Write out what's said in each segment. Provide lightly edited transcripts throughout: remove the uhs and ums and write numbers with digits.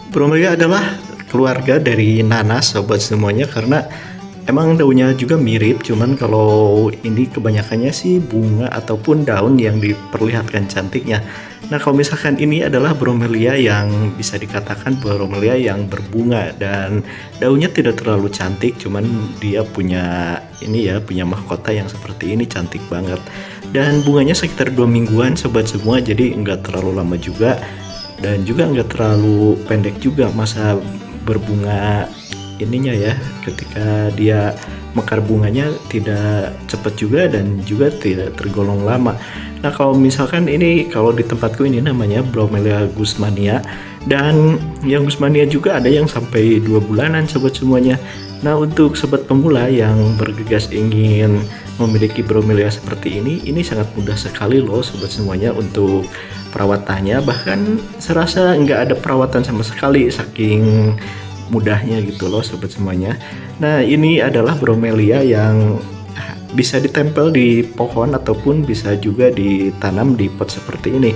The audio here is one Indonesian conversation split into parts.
Bromelia adalah keluarga dari nanas sobat semuanya, karena emang daunnya juga mirip, cuman kalau ini kebanyakannya sih bunga ataupun daun yang diperlihatkan cantiknya. Nah, kalau misalkan ini adalah bromelia yang bisa dikatakan bromelia yang berbunga dan daunnya tidak terlalu cantik, cuman dia punya ini ya, punya mahkota yang seperti ini, cantik banget. Dan bunganya sekitar 2 mingguan sobat semua, jadi nggak terlalu lama juga dan juga nggak terlalu pendek juga masa berbunga ininya ya. Ketika dia mekar bunganya tidak cepat juga dan juga tidak tergolong lama. Nah, kalau misalkan ini, kalau di tempatku ini namanya Bromelia guzmania, dan yang guzmania juga ada yang sampai 2 bulanan sobat semuanya. Nah, untuk sobat pemula yang bergegas ingin memiliki bromelia seperti ini sangat mudah sekali loh sobat semuanya untuk perawatannya. Bahkan serasa nggak ada perawatan sama sekali, saking mudahnya gitu loh sobat semuanya. Nah, ini adalah bromelia yang bisa ditempel di pohon ataupun bisa juga ditanam di pot seperti ini.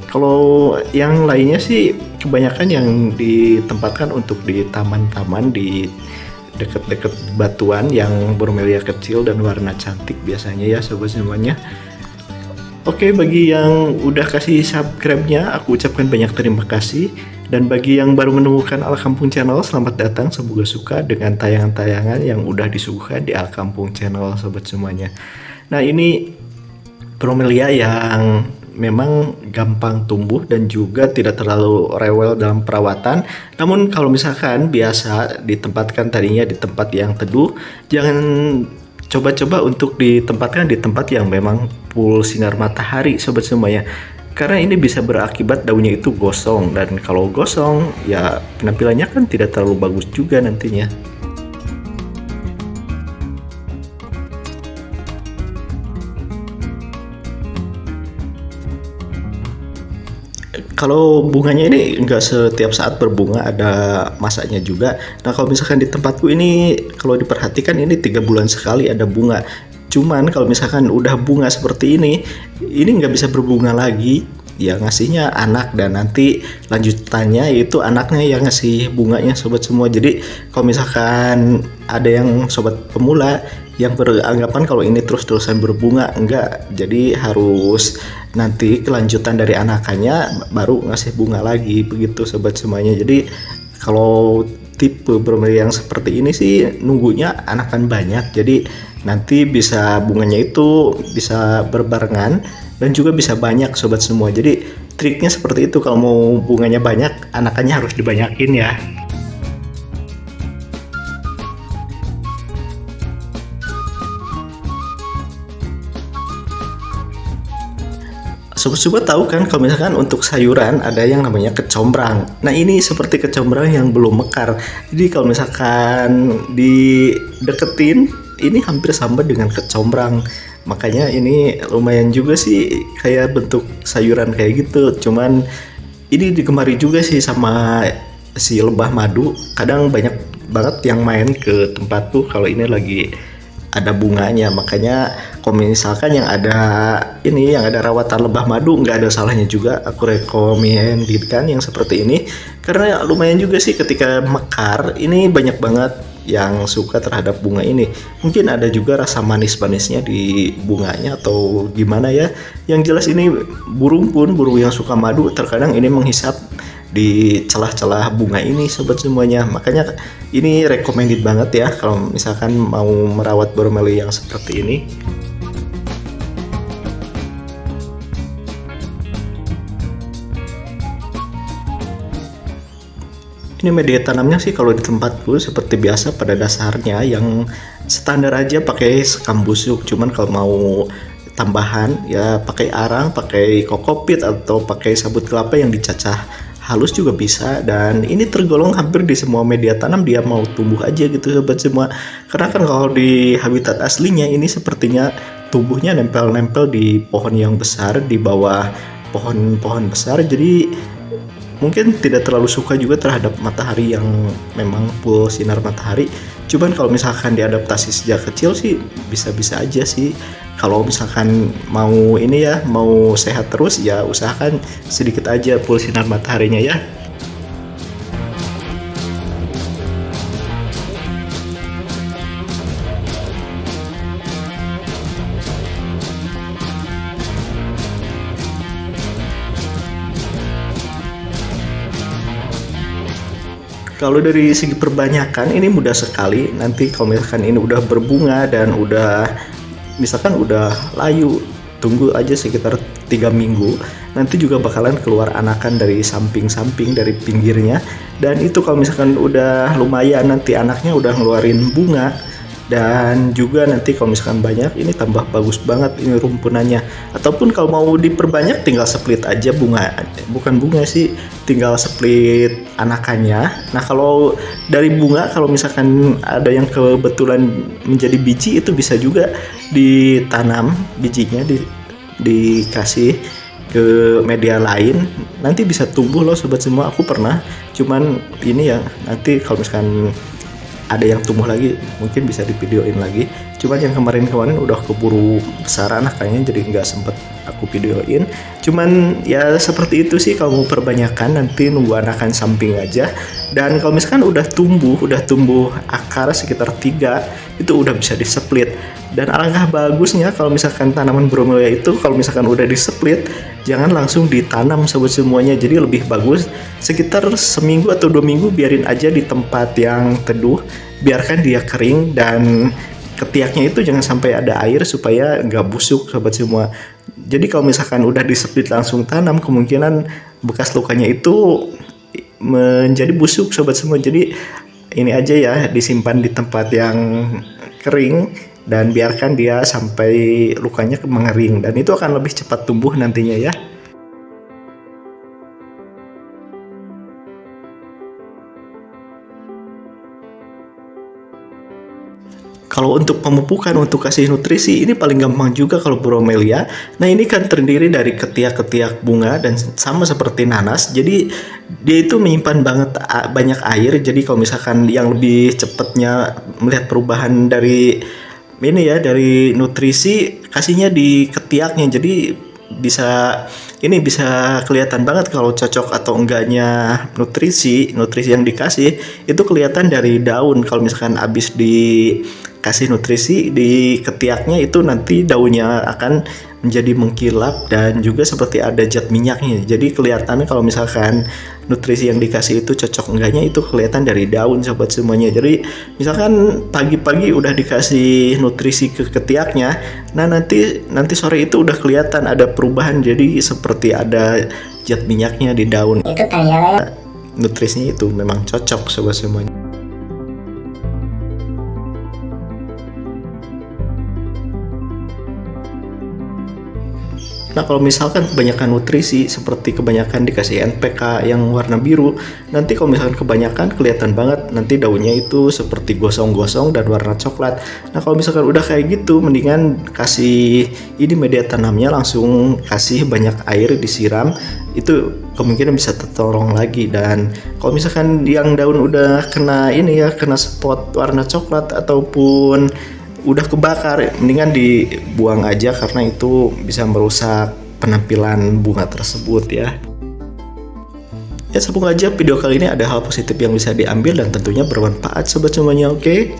Kalau yang lainnya sih kebanyakan yang ditempatkan untuk di taman-taman, di deket-deket batuan yang bromelia kecil dan warna cantik biasanya ya sobat semuanya. Oke, bagi yang udah kasih subscribe-nya, aku ucapkan banyak terima kasih. Dan bagi yang baru menemukan Al Kampung Channel, selamat datang, semoga suka dengan tayangan-tayangan yang udah disuguhkan di Al Kampung Channel sobat semuanya. Nah, ini bromelia yang memang gampang tumbuh dan juga tidak terlalu rewel dalam perawatan. Namun kalau misalkan biasa ditempatkan tadinya di tempat yang teduh, jangan coba-coba untuk ditempatkan di tempat yang memang full sinar matahari sobat semuanya, karena ini bisa berakibat daunnya itu gosong, dan kalau gosong ya penampilannya kan tidak terlalu bagus juga nantinya. Kalau bunganya ini enggak setiap saat berbunga, ada masanya juga. Nah, kalau misalkan di tempatku ini, kalau diperhatikan ini 3 bulan sekali ada bunga. Cuman kalau misalkan udah bunga seperti ini nggak bisa berbunga lagi. Ya ngasihnya anak, dan nanti lanjutannya itu anaknya yang ngasih bunganya sobat semua. Jadi kalau misalkan ada yang sobat pemula yang beranggapan kalau ini terus-terusan berbunga, enggak, jadi harus nanti kelanjutan dari anakannya baru ngasih bunga lagi, begitu sobat semuanya. Jadi kalau tipe bromelia yang seperti ini sih nunggunya anakan banyak, jadi nanti bisa bunganya itu bisa berbarengan dan juga bisa banyak sobat semua. Jadi triknya seperti itu, kalau mau bunganya banyak, anakannya harus dibanyakin ya. Sobat-sobat tahu kan kalau misalkan untuk sayuran ada yang namanya kecombrang. Nah, ini seperti kecombrang yang belum mekar. Jadi kalau misalkan dideketin, ini hampir sama dengan kecombrang. Makanya ini lumayan juga sih kayak bentuk sayuran kayak gitu. Cuman ini digemari juga sih sama si lebah madu. Kadang banyak banget yang main ke tempatku kalau ini lagi ada bunganya. Makanya kalau misalkan yang ada rawatan lebah madu, nggak ada salahnya juga aku rekomendasikan yang seperti ini, karena lumayan juga sih ketika mekar ini banyak banget yang suka terhadap bunga ini. Mungkin ada juga rasa manis-manisnya di bunganya atau gimana ya. Yang jelas ini burung yang suka madu terkadang ini menghisap di celah-celah bunga ini sobat semuanya. Makanya ini recommended banget ya kalau misalkan mau merawat bromelia yang seperti ini. Ini media tanamnya sih kalau di tempatku seperti biasa pada dasarnya yang standar aja, pakai sekam busuk. Cuman kalau mau tambahan ya pakai arang, pakai kokopit, atau pakai sabut kelapa yang dicacah halus juga bisa. Dan ini tergolong hampir di semua media tanam dia mau tumbuh aja gitu sobat semua. Karena kan kalau di habitat aslinya ini sepertinya tumbuhnya nempel-nempel di pohon yang besar, di bawah pohon-pohon besar. Jadi mungkin tidak terlalu suka juga terhadap matahari yang memang full sinar matahari. Cuman kalau misalkan diadaptasi sejak kecil sih bisa-bisa aja sih. Kalau misalkan mau ini ya, mau sehat terus ya usahakan sedikit aja full sinar mataharinya ya. Kalau dari segi perbanyakan ini mudah sekali. Nanti kalau misalkan ini udah berbunga dan udah misalkan udah layu, tunggu aja sekitar 3 minggu, nanti juga bakalan keluar anakan dari samping-samping, dari pinggirnya. Dan itu kalau misalkan udah lumayan, nanti anaknya udah ngeluarin bunga. Dan juga nanti kalau misalkan banyak, ini tambah bagus banget ini rumpunannya. Ataupun kalau mau diperbanyak tinggal split aja bunga, bukan bunga sih, tinggal split anakannya. Nah kalau dari bunga, kalau misalkan ada yang kebetulan menjadi biji, itu bisa juga ditanam bijinya, dikasih ke media lain, nanti bisa tumbuh loh sobat semua. Aku pernah, cuman ini ya nanti kalau misalkan ada yang tumbuh lagi mungkin bisa divideoin lagi. Cuman yang kemarin udah keburu besar anak kayaknya, jadi nggak sempet aku videoin. Cuman ya seperti itu sih, kalau mau perbanyakan nanti nunggu anakan samping aja. Dan kalau misalkan udah tumbuh akar sekitar 3, itu udah bisa diseplit. Dan alangkah bagusnya kalau misalkan tanaman bromelia itu kalau misalkan udah diseplit, jangan langsung ditanam sobat semuanya. Jadi lebih bagus sekitar seminggu atau 2 minggu biarin aja di tempat yang teduh, biarkan dia kering, dan ketiaknya itu jangan sampai ada air supaya nggak busuk sobat semua. Jadi kalau misalkan udah diseplit langsung tanam, kemungkinan bekas lukanya itu menjadi busuk sobat semua. Jadi ini aja ya, disimpan di tempat yang kering dan biarkan dia sampai lukanya mengering, dan itu akan lebih cepat tumbuh nantinya ya. Kalau untuk pemupukan, untuk kasih nutrisi, ini paling gampang juga kalau bromelia. Nah ini kan terdiri dari ketiak-ketiak bunga dan sama seperti nanas. Jadi dia itu menyimpan banyak air. Jadi kalau misalkan yang lebih cepatnya melihat perubahan dari ini ya, dari nutrisi, kasihnya di ketiaknya. Jadi bisa kelihatan banget kalau cocok atau enggaknya nutrisi yang dikasih. Itu kelihatan dari daun. Kalau misalkan habis dikasih nutrisi di ketiaknya, itu nanti daunnya akan menjadi mengkilap dan juga seperti ada zat minyaknya. Jadi kelihatannya kalau misalkan nutrisi yang dikasih itu cocok enggaknya, itu kelihatan dari daun sobat semuanya. Jadi misalkan pagi-pagi udah dikasih nutrisi ke ketiaknya, nah nanti sore itu udah kelihatan ada perubahan, jadi seperti ada zat minyaknya di daun. Itu tanyanya Nutrisinya itu memang cocok sobat semuanya. Nah kalau misalkan kebanyakan nutrisi, seperti kebanyakan dikasih NPK yang warna biru, nanti kalau misalkan kebanyakan kelihatan banget nanti daunnya itu seperti gosong-gosong dan warna coklat. Nah kalau misalkan udah kayak gitu, mendingan kasih ini media tanamnya, langsung kasih banyak air, disiram, itu kemungkinan bisa tertolong lagi. Dan kalau misalkan yang daun udah kena ini ya, kena spot warna coklat ataupun udah kebakar, mendingan dibuang aja karena itu bisa merusak penampilan bunga tersebut ya. Ya semoga aja video kali ini ada hal positif yang bisa diambil dan tentunya bermanfaat sobat semuanya, oke?